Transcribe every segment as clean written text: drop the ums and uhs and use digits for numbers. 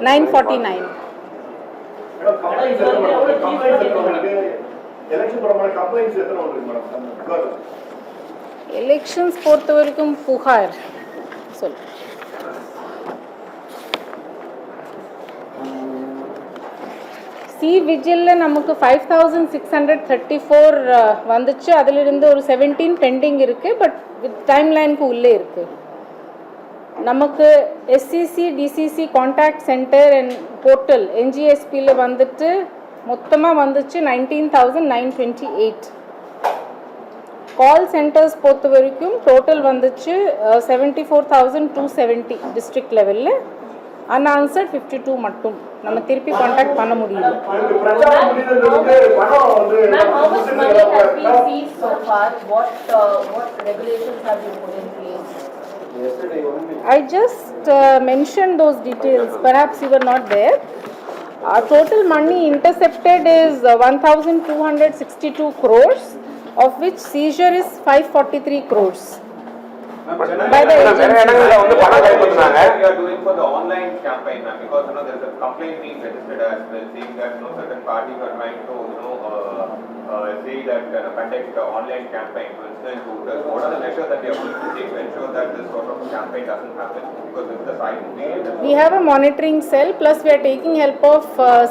949. Elections பொறுத்த வரைக்கும் புகார் சொல். சி விஜிலில் நமக்கு 5634 வந்துச்சு. அதிலிருந்து ஒரு 17 பெண்டிங் இருக்குது. பட் வித் டைம் லைனுக்கு உள்ளே இருக்குது. நமக்கு SCC DCC contact center and portal என்ஜிஎஸ்பியில் வந்துட்டு மொத்தமாக வந்துச்சு 19,928. கால் சென்டர்ஸ் பொறுத்த வரைக்கும் டோட்டல் வந்துச்சு 74,270 டிஸ்ட்ரிக்ட் லெவலில். unanswered 52 மட்டும் நம்ம திருப்பி கான்டாக்ட் பண்ண முடியல. I just mentioned those details. Perhaps you were not there. Our total money intercepted is 1,262 crores, of which seizure is 543 crores. By the agency. We are doing for the online campaign, ma'am, because there is a complaint being registered as well, saying that certain parties are trying to say that conduct online campaign to influence voters. What are the measures that we are going to take to ensure that this sort of campaign doesn't happen? Because this is the side we have a monitoring cell, plus we are taking help of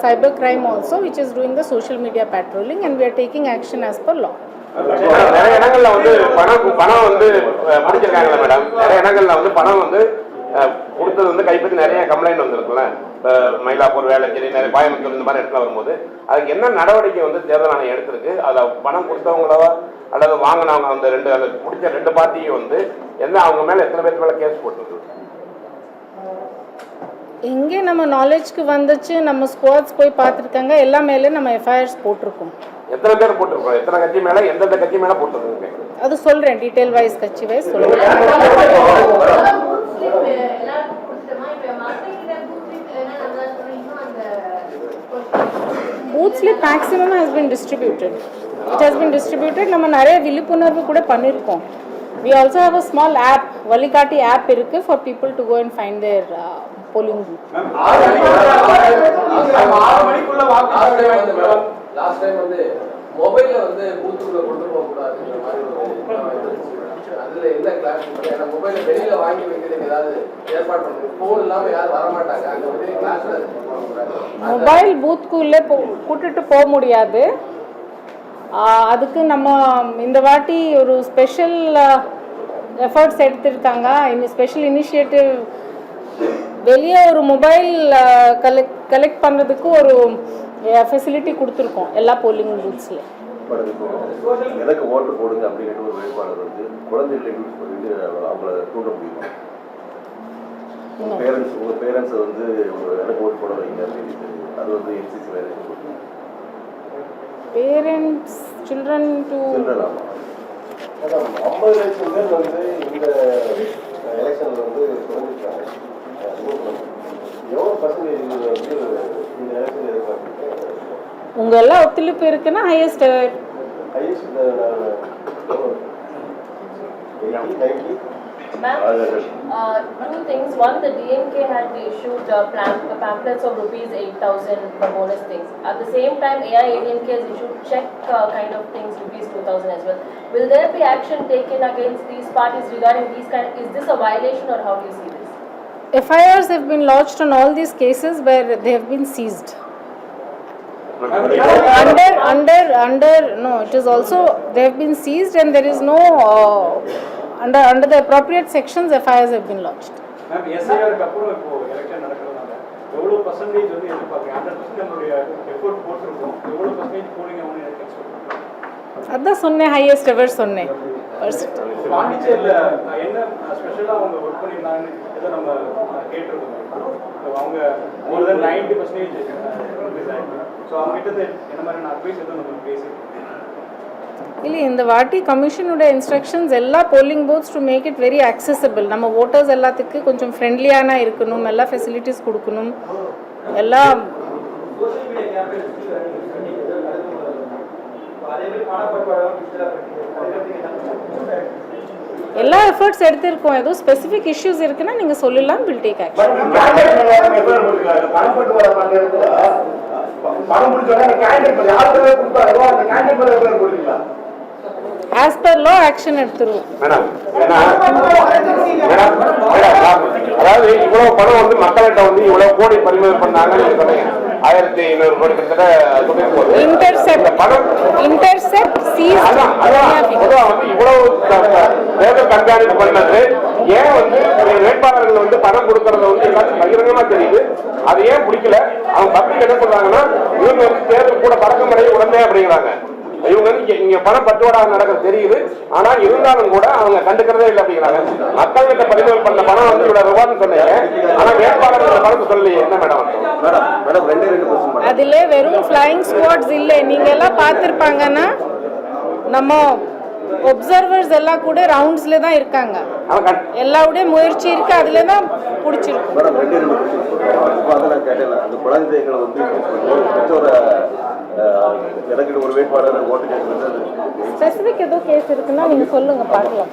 cyber crime also, which is doing the social media patrolling, and we are taking action as per law. நிறைய இடங்கள்ல பணம் பிடிச்சிருக்காங்களா madam? நிறைய இடங்கள்ல பணம் கொடுத்தது கைப்பற்றி நிறைய complaint வந்திருக்குல்ல. Mylapore, Velachery, நிறைய கோயம்புத்தூர் இந்த மாதிரி இடத்துல வரும்போது அதுக்கு என்ன நடவடிக்கை தேர்தல் ஆணையம் எடுத்திருக்கு? அதை பணம் கொடுத்தவங்களவா அல்லது வாங்கினவங்க அந்த பிடிச்ச ரெண்டு பார்ட்டியும் என்ன அவங்க மேல எத்தனை பேருக்கு மேல கேஸ் போட்டுருக்கு? எங்கே நம்ம நாலேஜ்க்கு வந்துச்சு, நம்ம ஸ்குவாட்ஸ் போய் பார்த்துருக்காங்க, எல்லா மேலே நம்ம எஃப்ஐஆர்ஸ் போட்டிருக்கோம். எத்தனை பேர் போட்டிருக்கோம்? எத்தனை கட்சி மேல, எந்தெந்த கட்சி மேல போட்டிருக்கோம்? அது சொல்றேன், டீடைல் வைஸ் கட்சி வைஸ் சொல்றேன். Booth slip maximum has been distributed. It has been distributed. நம்ம நிறைய விழிப்புணர்வு கூட பண்ணிருக்கோம். We also have a small app, வழிகாட்டி app இருக்கு for people to go and find their polling booth. Last time மொபைல்ல பூத்துக்குள்ள கொண்டு போக கூடாதுன்ற மாதிரி அதுல என்ன கிளாஸ் பண்ணி மொபைல வெளியில வாங்கி வைக்கிறதுக்கு ஏதாவது ஏற்பாடு பண்ணுங்க. போன் இல்லாம யாரும் வர மாட்டாங்க. அங்க கிளாஸ்ல மொபைல் பூத்துக்குள்ள கூட்டிட்டு போக முடியாது. அதுக்கு நம்ம இந்த வாட்டி ஒரு ஸ்பெஷல் எஃபர்ட்ஸ் எடுத்திருக்காங்க. இந்த ஸ்பெஷல் இனிஷியேட்டிவ் வெளியே ஒரு மொபைல் கலெக்ட் பண்ணுறதுக்கு ஒரு ஃபெசிலிட்டி கொடுத்துருக்கோம் எல்லா போலிங் பூத்ஸ்லையும். எனக்கு ஓட்டு போடுங்க அப்படின்னு ஒரு வேட்பாளர் குழந்தைகளை யூஸ் பண்ணிட்டு அவங்கள தூண்ட முடியுமா? பேரண்ட்ஸ் உங்கள் பேரண்ட்ஸை எனக்கு ஓட்டு போட வைங்க அப்படின்னு அது என்சிசி வேலை பேரண்ட்ஸ் சில்ட்ரன் டு 50 லட்சம் பேர் இந்த எலெக்ஷன்ல குறைஞ்சிருக்காங்க. எவ்வளோ பர்சன்டேஜ் இந்த எலெக்ஷன் எதிர்பார்க்குறீங்க? உங்க எல்லாம் ஒத்துழைப்பு இருக்குன்னா highest Ma'am, two things. One, the DMK had issued pamphlets of ₹8,000 for bonus things. At the same time, AIADMK has issued check kind of things, ₹2,000 as well. Will there be action taken against these parties regarding these kind? Is this a violation or how do you see this? FIRs have been lodged on all these cases where they have been seized. No, it is also they have been seized and there is no under the appropriate sections FIRs have been lodged. Ma'am, SIR க்கு அப்புறம் இப்போ election நடக்கிறதுனால எவ்வளவு percentage எதிர்பார்க்கறீங்க? 100% நம்மளுடைய effort போட்டுருக்கோம். எவ்வளவு percentage polling ஆகும்னு எனக்கு எக்ஸ்பெக்ட் பண்ணுறேன். அதான் சொன்னேன், ஹையஸ்ட் எவர் சொன்னேன். பாண்டிச்சேரியில் என்ன ஸ்பெஷலாக அவங்க ஒர்க் பண்ணியிருந்தாங்கன்னு ஏதோ நம்ம கேட்டிருக்கோம். அவங்க மோர் தென் 90% ஸோ அவங்ககிட்ட என்ன மாதிரியான அட்வைஸ் எதுவும் நம்ம பேசியிருக்கோம். இல்லை, இந்த வாட்டி கமிஷனோட இன்ஸ்ட்ரக்ஷன்ஸ் எல்லா polling booths to make it very accessible. நம்ம ஓட்டர்ஸ் எல்லாத்துக்கு கொஞ்சம் ஃப்ரெண்ட்லியான இருக்கணும், எல்லா ஃபெசிலிட்டிஸ் கொடுக்கணும், எல்லாம் எல்லா எஃபர்ட்ஸ் எடுத்திருக்கோம். எதுவும் ஸ்பெசிஃபிக் இஷ்யூஸ் இருக்குன்னா நீங்கள் சொல்லலாம், will take action. As per law action எடுத்துருவோம். மேடம் அதாவது இவ்வளவு பணம் வந்து மக்கள்கிட்ட வந்து இவ்வளவு கோடி பறிமுதல் பண்ணாங்கன்னு நீங்க சொன்னீங்க. 1500 கோடி கிட்டத்தட்ட சொல்லிருக்கும் போது இன்டர்செப்ட் சீஸ் பொதுவாக வந்து இவ்வளவு தேர்தல் கண்காணிப்பு பண்ணது ஏன் வந்து வேட்பாளர்கள் வந்து பணம் கொடுக்கறத வந்து எல்லாத்தையும் பகிரங்கமா தெரியுது. அது ஏன் பிடிக்கல? அவங்க பப்ளிக் என்ன சொல்றாங்கன்னா இவங்க வந்து தேர்தல் கூட பறக்கும் அடைய உடனே அப்படிங்கிறாங்க. இவங்க வந்து இங்க பணம் பட்டுவாடாக நடக்கிறது தெரியுது, ஆனா இருந்தாலும் கூட அவங்க கண்டுக்கிறதே இல்லை அப்படிங்கிறாங்க. மக்கள்கிட்ட பறிமுதல் பண்ண பணம் வந்து இவ்வளவு ரூபான்னு சொன்னீங்க, ஆனா வேட்பாளர்கள் பணத்தை சொல்லலையே, என்ன மேடம்? மேடம் 2% அதிலே வெறும் ஃப்ளையிங் ஸ்குவாட்ஸ் இல்லை. நீங்க எல்லாம் பார்த்துருப்பாங்கன்னா நம்ம ஒப்சர்வர்ஸ் எல்லாம் கூட ரவுண்ட்ஸ்ல தான் இருக்காங்க. எல்லாருடைய முயற்சி இருக்கு, அதுல தான் பிடிச்சிருக்கு. மேடம் 2% அதெல்லாம் கேட்டல. அந்த குழந்தைகளை வந்து பெற்றோர எனக்கு ஒரு வேட்பாளர் ஓட்டு கேட்கறது ஸ்பெசிபிக் ஏதோ கேஸ் இருக்குன்னா நீங்க சொல்லுங்க, பார்க்கலாம்.